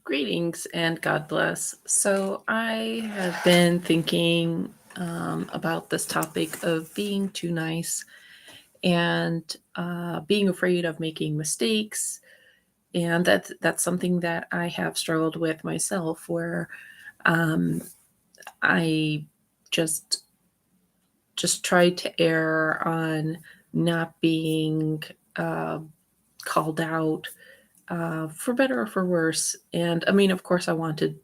Greetings and God bless. So, I have been thinking about this topic of being too nice and being afraid of making mistakes. And that's something that I have struggled with myself, where um, I just just try to err on not being uh, called out for better or for worse. And I mean, of course, I want to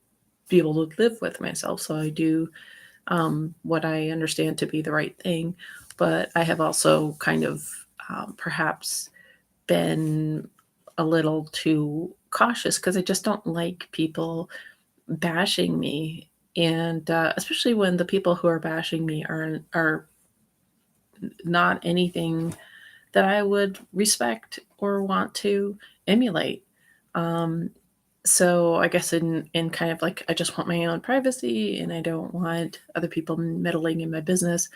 be able to live with myself. So I do what I understand to be the right thing. But I have also kind of perhaps been a little too cautious because I just don't like people bashing me. And especially when the people who are bashing me are not anything that I would respect or want to emulate. Um, so I guess in kind of like I just want my own privacy and I don't want other people meddling in my business.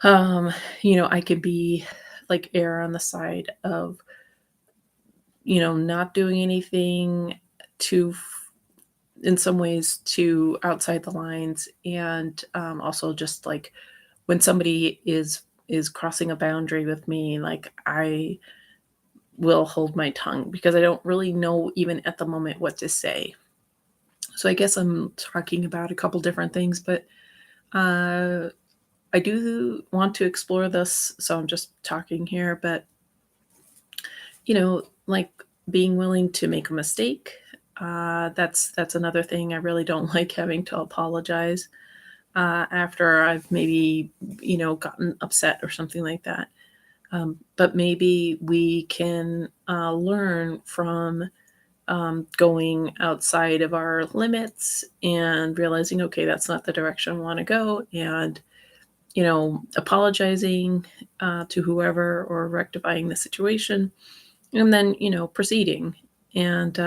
Um, I could be like err on the side of not doing anything to in some ways to outside the lines, and also just like when somebody is crossing a boundary with me, like I will hold my tongue because I don't really know even at the moment what to say. So I guess I'm talking about a couple different things, but uh, I do want to explore this. So I'm just talking here, but like being willing to make a mistake. That's another thing. I really don't like having to apologize after I've maybe gotten upset or something like that. But maybe we can learn from going outside of our limits and realizing, okay, that's not the direction I want to go, and apologizing to whoever or rectifying the situation, and then proceeding. And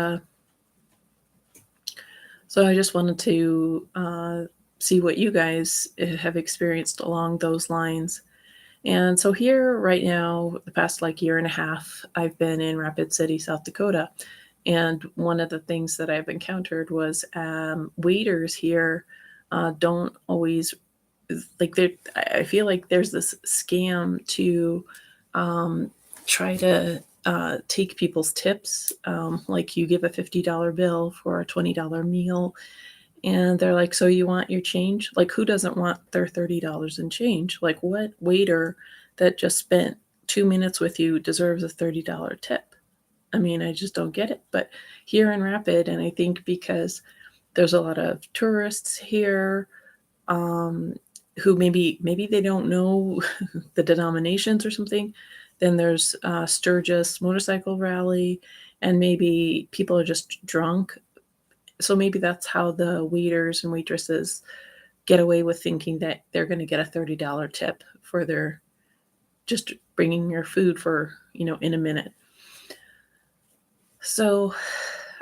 so I just wanted to see what you guys have experienced along those lines. And so here right now, the past like year and a half, I've been in Rapid City, South Dakota. And one of the things that I've encountered was waiters here don't always like they. I feel like there's this scam to um, try to take people's tips. Like you give a $50 bill for a $20 meal, and they're like, "So you want your change?" Like, who doesn't want their $30 in change? Like, what waiter that just spent 2 minutes with you deserves a $30 tip? I mean, I just don't get it. But here in Rapid, and I think because there's a lot of tourists here, um, who maybe they don't know the denominations or something. Then there's Sturgis Motorcycle Rally, and maybe people are just drunk. So maybe that's how the waiters and waitresses get away with thinking that they're going to get a $30 tip for their just bringing your food for in a minute. So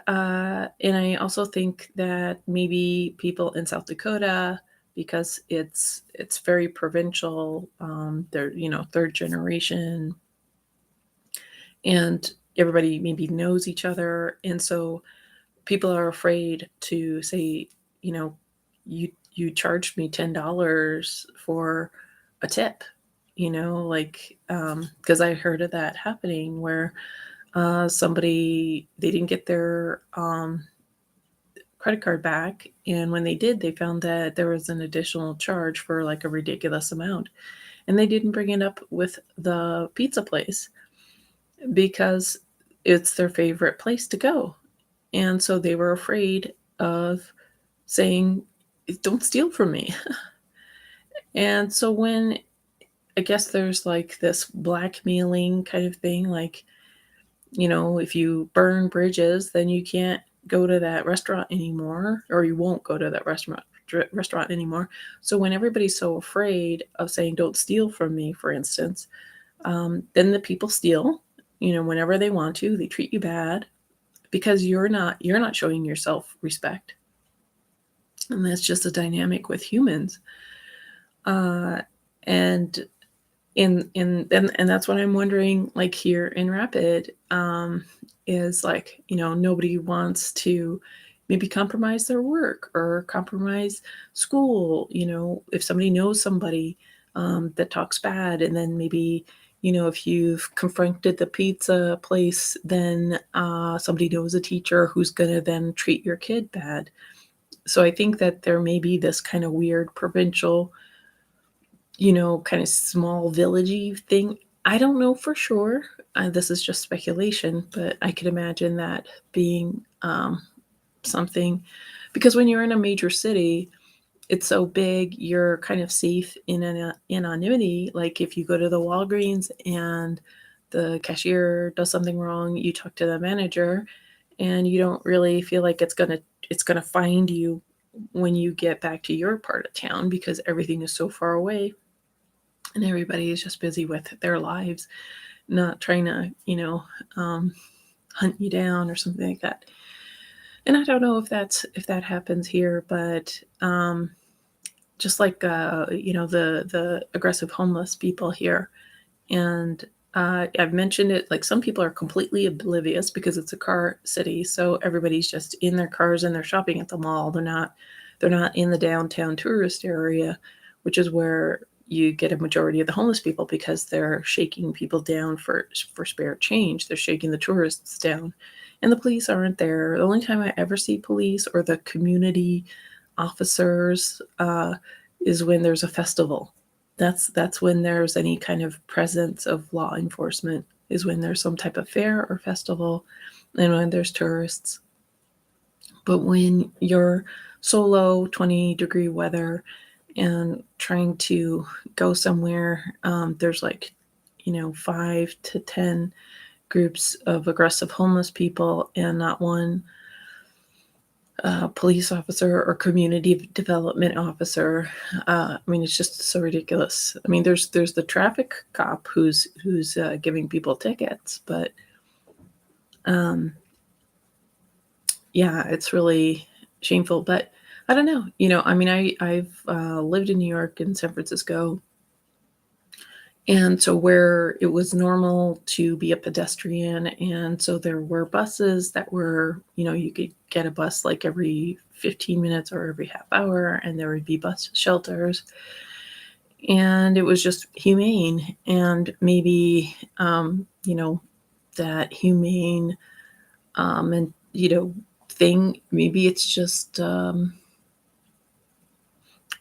and I also think that maybe people in South Dakota, because it's very provincial, they're third generation, and everybody maybe knows each other, and so people are afraid to say, you know, you charged me $10 for a tip, like because I heard of that happening where somebody they didn't get their credit card back, and when they did, they found that there was an additional charge for like a ridiculous amount, and they didn't bring it up with the pizza place because it's their favorite place to go. And so they were afraid of saying, "Don't steal from me." And so when I guess there's like this blackmailing kind of thing, like, if you burn bridges, then you can't go to that restaurant anymore, or you won't go to that restaurant anymore. So when everybody's so afraid of saying, "Don't steal from me," for instance, then the people steal, whenever they want to. They treat you bad because you're not showing yourself respect. And that's just a dynamic with humans. And And that's what I'm wondering, like here in Rapid, is like, nobody wants to maybe compromise their work or compromise school. If somebody knows somebody that talks bad, and then maybe, if you've confronted the pizza place, then somebody knows a teacher who's going to then treat your kid bad. So I think that there may be this kind of weird provincial, kind of small villagey thing. I don't know for sure. This is just speculation, but I could imagine that being something, because when you're in a major city, it's so big, you're kind of safe in an anonymity. Like if you go to the Walgreens and the cashier does something wrong, you talk to the manager, and you don't really feel like it's gonna find you when you get back to your part of town, because everything is so far away and everybody is just busy with their lives, not trying to, hunt you down or something like that. And I don't know if that happens here, but just like the aggressive homeless people here, and I've mentioned it. Like some people are completely oblivious because it's a car city, so everybody's just in their cars and they're shopping at the mall. They're not in the downtown tourist area, which is where you get a majority of the homeless people, because they're shaking people down for spare change. They're shaking the tourists down, and the police aren't there. The only time I ever see police or the community officers is when there's a festival. That's when there's any kind of presence of law enforcement, is when there's some type of fair or festival, and when there's tourists. But when you're solo, 20-degree weather, and trying to go somewhere, there's like, 5 to 10 groups of aggressive homeless people, and not one police officer or community development officer. I mean, it's just so ridiculous. I mean, there's the traffic cop who's giving people tickets, but um, yeah, it's really shameful. But I don't know. I mean, I've lived in New York and San Francisco, and so where it was normal to be a pedestrian, and so there were buses that were, you could get a bus like every 15 minutes or every half hour, and there would be bus shelters, and it was just humane. And maybe, that humane and thing, maybe it's just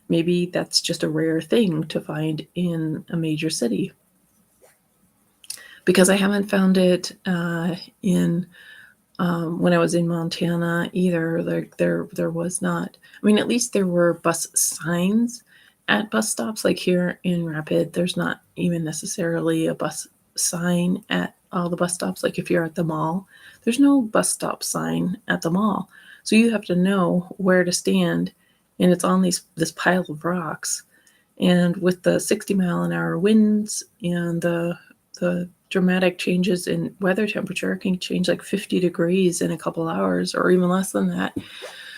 maybe that's just a rare thing to find in a major city, because I haven't found it in when I was in Montana either. There was not. I mean, at least there were bus signs at bus stops. Like here in Rapid, there's not even necessarily a bus sign at all the bus stops. Like if you're at the mall, there's no bus stop sign at the mall, so you have to know where to stand, and it's on this pile of rocks. And with the 60-mile-an-hour winds and the dramatic changes in weather temperature, it can change like 50 degrees in a couple hours or even less than that.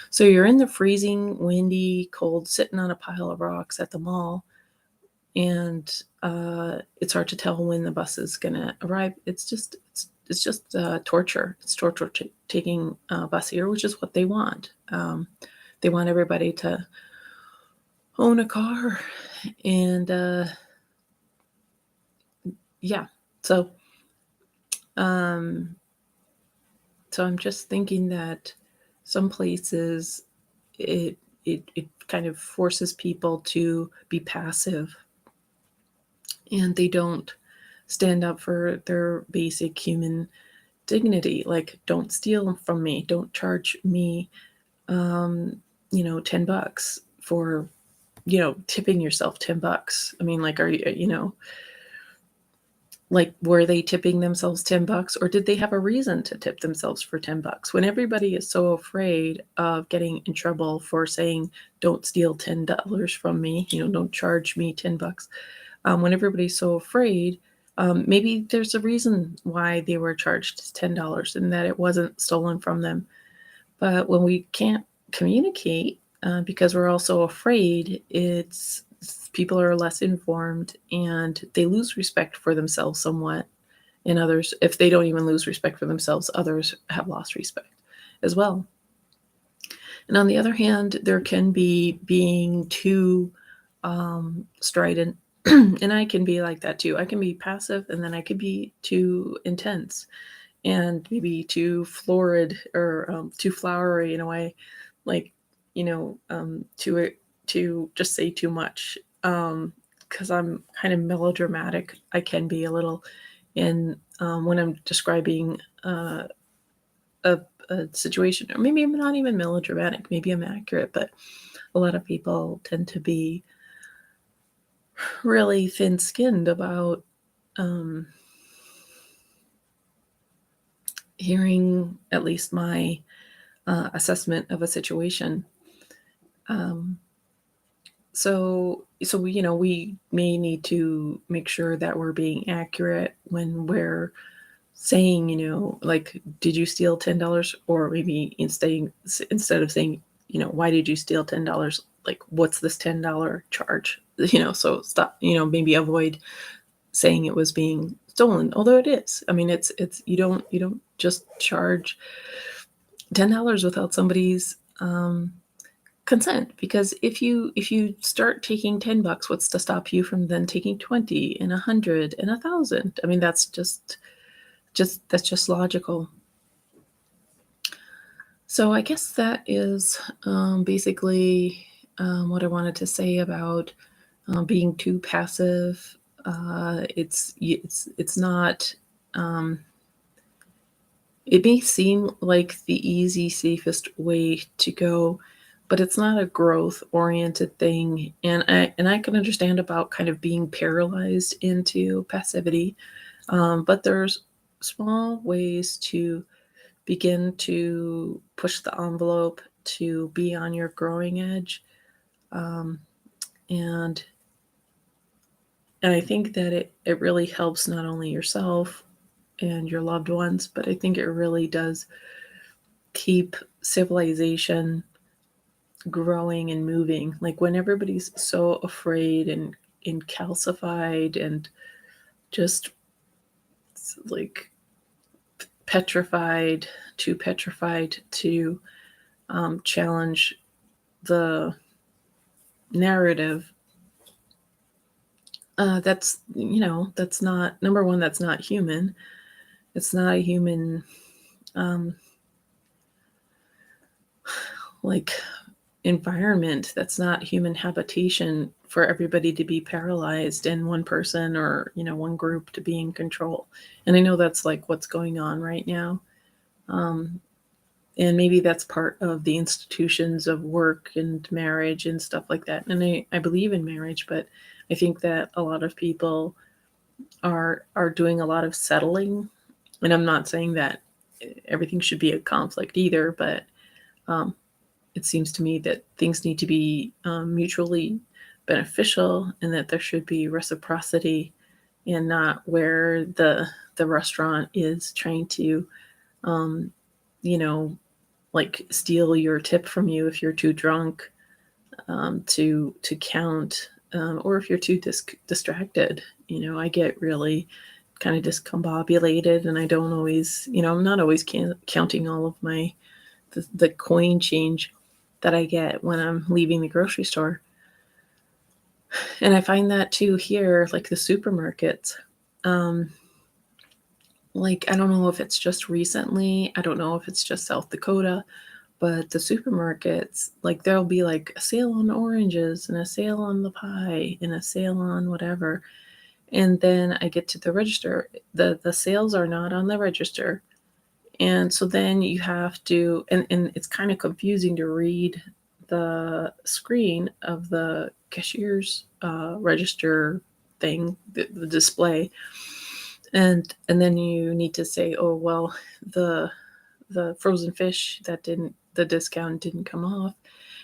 So you're in the freezing, windy, cold, sitting on a pile of rocks at the mall, and it's hard to tell when the bus is going to arrive. It's just torture. It's torture taking a bus here, which is what they want. They want everybody to own a car, and yeah. So, um, so I'm just thinking that some places it kind of forces people to be passive, and they don't stand up for their basic human dignity. Like, don't steal from me, don't charge me, $10 for, tipping yourself $10. I mean, like, are you, like, were they tipping themselves $10, or did they have a reason to tip themselves for $10? When everybody is so afraid of getting in trouble for saying, don't steal $10 from me, don't charge me $10. When everybody's so afraid, maybe there's a reason why they were charged $10 and that it wasn't stolen from them. But when we can't communicate because we're all so afraid, people are less informed and they lose respect for themselves somewhat. And others, if they don't even lose respect for themselves, others have lost respect as well. And on the other hand, there can be being too strident. And I can be like that too. I can be passive and then I could be too intense and maybe too florid or too flowery in a way, like, to just say too much. Because I'm kind of melodramatic. I can be a little in when I'm describing a, a situation, or maybe I'm not even melodramatic. Maybe I'm accurate, but a lot of people tend to be really thin-skinned about um, hearing at least my assessment of a situation. Um, so we may need to make sure that we're being accurate when we're saying, like, did you steal $10? Or maybe instead of saying, why did you steal $10? Like, what's this $10 charge? So stop, maybe avoid saying it was being stolen, although it is. I mean, it's you don't just charge $10 without somebody's consent, because if you start taking $10, what's to stop you from then taking 20 and 100 and 1,000? I mean, that's just logical. So I guess that is basically what I wanted to say about being too passive. It's not. Um, it may seem like the easy, safest way to go, but it's not a growth-oriented thing. And I can understand about kind of being paralyzed into passivity, but there's small ways to begin to push the envelope to be on your growing edge. Um, and and I think that it really helps not only yourself and your loved ones, but I think it really does keep civilization growing and moving. Like, when everybody's so afraid and calcified and just like petrified to challenge the narrative, that's not, number one, that's not human. It's not a human um, like environment. That's not human habitation for everybody to be paralyzed and one person or one group to be in control. And I know that's like what's going on right now. um, and maybe that's part of the institutions of work and marriage and stuff like that. And I believe in marriage, but I think that a lot of people are doing a lot of settling. And I'm not saying that everything should be a conflict either, but um, it seems to me that things need to be mutually beneficial, and that there should be reciprocity, and not where the restaurant is trying to um, you know like steal your tip from you if you're too drunk to count, or if you're too distracted. I get really kind of discombobulated, and I don't always, I'm not always counting all of the coin change that I get when I'm leaving the grocery store. And I find that too here, like the supermarkets. Um, like, I don't know if it's just recently, I don't know if it's just South Dakota, but the supermarkets, like, there'll be like a sale on oranges and a sale on the pie and a sale on whatever. And then I get to the register. The sales are not on the register. And so then you have to, and it's kind of confusing to read the screen of the cashier's register thing, the display. And then you need to say, oh, well, the frozen fish, the discount didn't come off.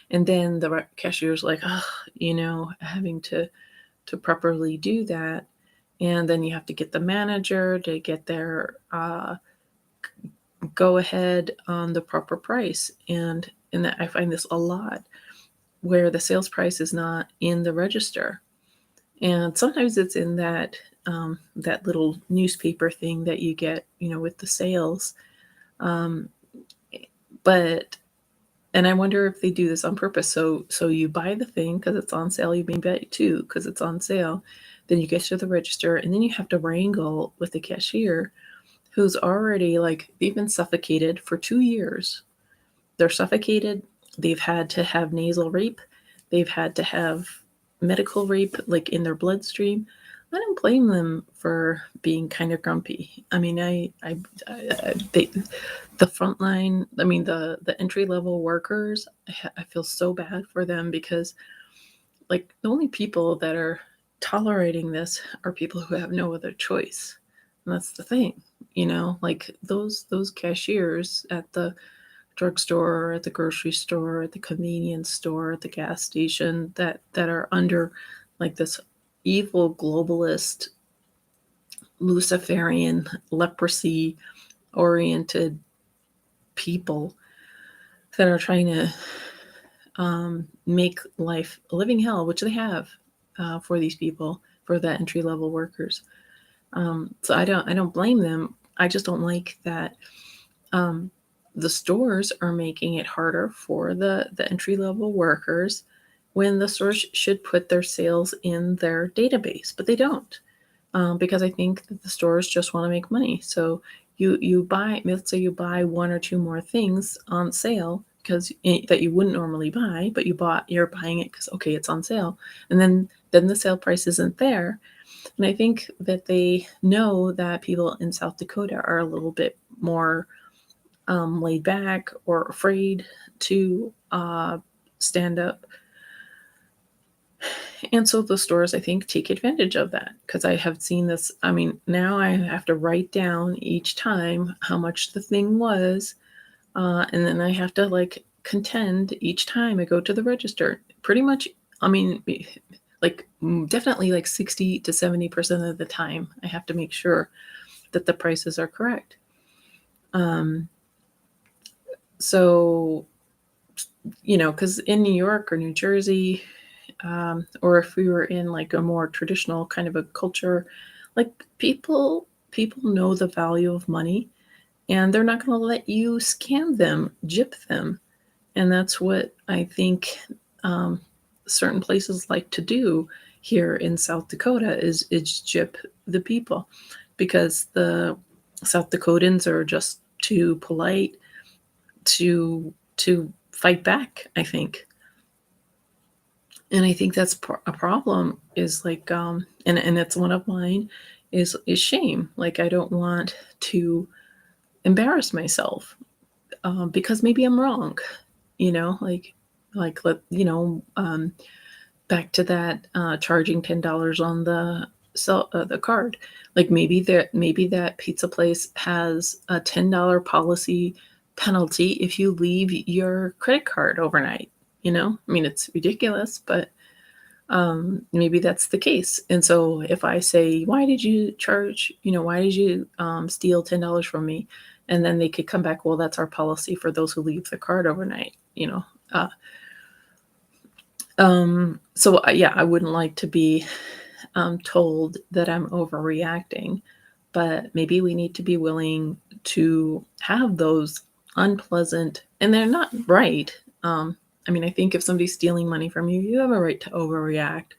And then the cashier's like, oh, having to properly do that. And then you have to get the manager to get their go ahead on the proper price. And that I find this a lot, where the sales price is not in the register. And sometimes it's in that little newspaper thing that you get, with the sales. Um, but and I wonder if they do this on purpose. So you buy the thing because it's on sale. You buy it too because it's on sale. Then you get to the register, and then you have to wrangle with the cashier, who's already like they've been suffocated for 2 years. They're suffocated. They've had to have nasal rape. They've had to have medical rape, like in their bloodstream. I don't blame them for being kind of grumpy. I mean, the front line. I mean, the entry level workers. I feel so bad for them because, like, the only people that are tolerating this are people who have no other choice, and that's the thing. Like those cashiers at the drugstore, at the grocery store, at the convenience store, at the gas station that are under like this evil globalist Luciferian leprosy oriented people that are trying to make life a living hell, which they have for these people, for the entry level workers. So I don't blame them. I just don't like that um, the stores are making it harder for the entry level workers when the stores should put their sales in their database, but they don't, because I think that the stores just want to make money. So you buy, let's say you buy one or two more things on sale because that you wouldn't normally buy, but you're buying it because okay, it's on sale, and then the sale price isn't there. And I think that they know that people in South Dakota are a little bit more laid back or afraid to stand up. And so the stores, I think, take advantage of that because I have seen this. I mean, now I have to write down each time how much the thing was. And then I have to like contend each time I go to the register. Pretty much, I mean, like definitely like 60 to 70% of the time, I have to make sure that the prices are correct. Um, so because in New York or New Jersey, or if we were in like a more traditional kind of a culture, like people know the value of money, and they're not going to let you scam them, gyp them, and that's what I think um, certain places like to do here in South Dakota is gyp the people because the South Dakotans are just too polite to fight back, I think. And I think that's a problem is like and it's one of mine is shame. Like I don't want to embarrass myself because maybe I'm wrong, like back to that charging $10 on the card. Like maybe that pizza place has a $10 policy penalty if you leave your credit card overnight. I mean, it's ridiculous, but maybe that's the case. And so if I say, why did you charge, why did you steal $10 from me? And then they could come back, well, that's our policy for those who leave the card overnight. Uh, so yeah, I wouldn't like to be told that I'm overreacting, but maybe we need to be willing to have those unpleasant, and they're not right. I mean, I think if somebody's stealing money from you, you have a right to overreact,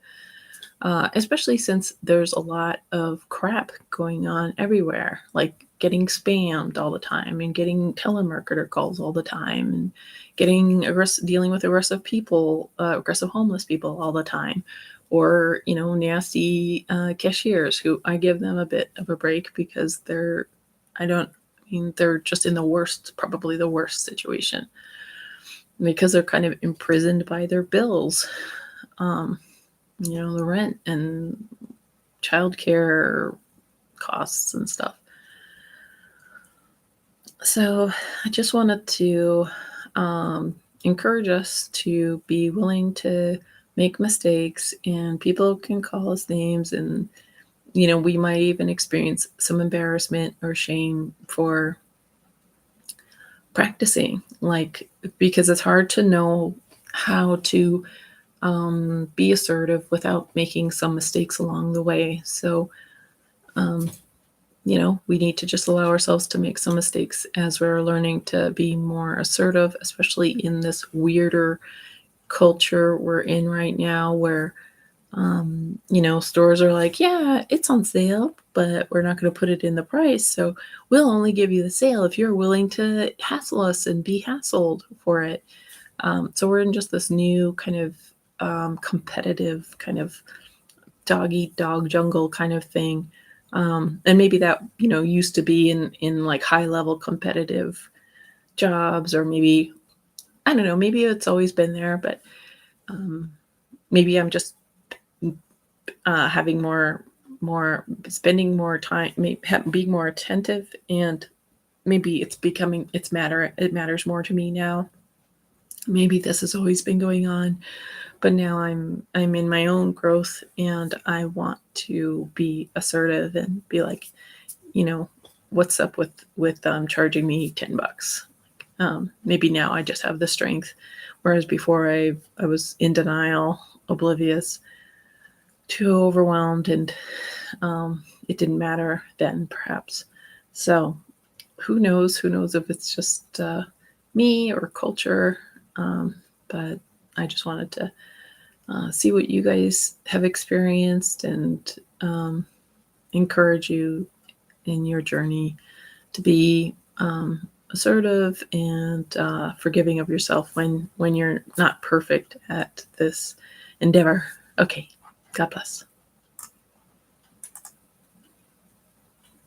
especially since there's a lot of crap going on everywhere, like getting spammed all the time and getting telemarketer calls all the time and dealing with aggressive people, aggressive homeless people all the time, or nasty cashiers who I give them a bit of a break because they're just in probably the worst situation because they're kind of imprisoned by their bills, the rent and childcare costs and stuff. So I just wanted to encourage us to be willing to make mistakes, and people can call us names, and we might even experience some embarrassment or shame for practicing, like, because it's hard to know how to be assertive without making some mistakes along the way. So, um, we need to just allow ourselves to make some mistakes as we're learning to be more assertive, especially in this weirder culture we're in right now where stores are like, yeah, it's on sale, but we're not going to put it in the price. So we'll only give you the sale if you're willing to hassle us and be hassled for it. So we're in just this new kind of competitive kind of dog eat dog jungle kind of thing. And maybe that, used to be in like high level competitive jobs, or maybe, I don't know, maybe it's always been there, but um, maybe I'm just having more spending more time, being more attentive, and maybe it matters more to me now. Maybe this has always been going on, but now I'm in my own growth, and I want to be assertive and be like, you know what's up with charging me $10. Maybe now I just have the strength, whereas before I was in denial, oblivious, too overwhelmed, and it didn't matter then, perhaps. So who knows if it's just me or culture. But I just wanted to see what you guys have experienced, and encourage you in your journey to be assertive and forgiving of yourself when you're not perfect at this endeavor. Okay, God bless.